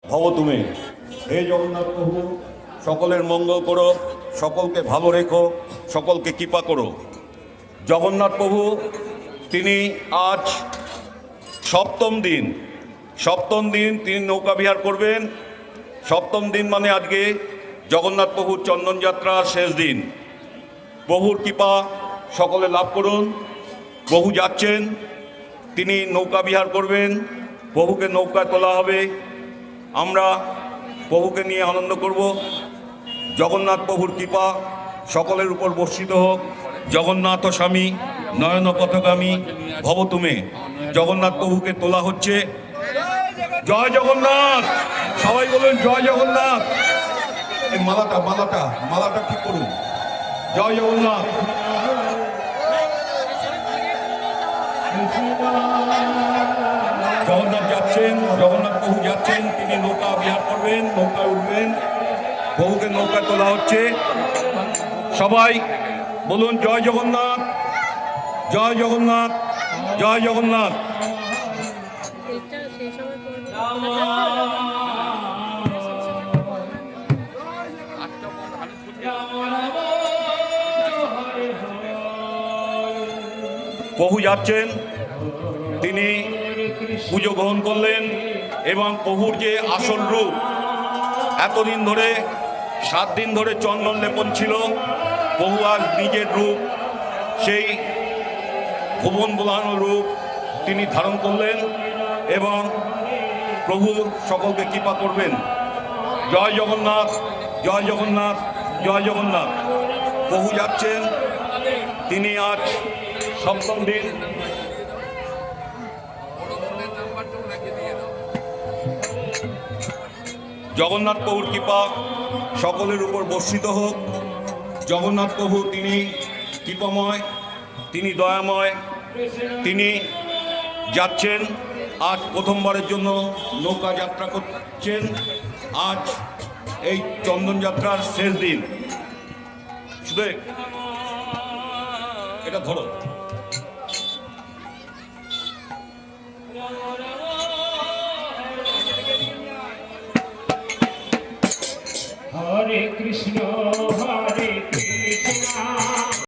ভব তুমি। হে জগন্নাথ প্রভু, সকলের মঙ্গল করো, সকলকে ভালো রেখো, সকলকে কৃপা করো। জগন্নাথ প্রভু তিনি আজ সপ্তম দিন তিনি নৌকা বিহার করবেন। সপ্তম দিন মানে আজকে জগন্নাথ প্রভুর চন্দনযাত্রার শেষ দিন। প্রভুর কৃপা সকলে লাভ করুন। প্রভু যাচ্ছেন, তিনি নৌকা বিহার করবেন, প্রভুকে নৌকায় তোলা হবে, আমরা প্রভুকে নিয়ে আনন্দ করব। জগন্নাথ প্রভুর কৃপা সকলের উপর বর্ষিত হোক। জগন্নাথ স্বামী নয়ন পথগামী ভব তুমি। জগন্নাথ প্রভুকে তোলা হচ্ছে। জয় জগন্নাথ, সবাই বলুন জয় জগন্নাথ। এই মালাটা ঠিক করুন। জয় জগন্নাথ। জগন্নাথ যাচ্ছেন, জগন্নাথ প্রভু যাচ্ছেন, তিনি নৌকা বিহার করবেন, নৌকায় উঠবেন, প্রভুকে নৌকায় তোলা হচ্ছে। সবাই বলুন জয় জগন্নাথ, জয় জগন্নাথ, জয় জগন্নাথ। প্রভু যাচ্ছেন, তিনি পুজো গ্রহণ করলেন এবং প্রভুর যে আসল রূপ, এতদিন ধরে 7 দিন ধরে চন্দন লেপন ছিল, প্রভু আজ নিজের রূপ, সেই ভুবন বোলানো রূপ তিনি ধারণ করলেন এবং প্রভু সকলকে কৃপা করবেন। জয় জগন্নাথ, জয় জগন্নাথ, জয় জগন্নাথ। প্রভু যাচ্ছেন, তিনি আজ সপ্তম দিন। জগন্নাথ প্রভুর কৃপা সকলের উপর বর্ষিত হোক। জগন্নাথ প্রভু তিনি কৃপাময়, তিনি দয়াময়, তিনি যাচ্ছেন আজ প্রথমবারের জন্য নৌকা যাত্রা করছেন। আজ এই চন্দনযাত্রার শেষ দিন। শুধু এটা ধরো। হরে কৃষ্ণ হরে কৃষ্ণ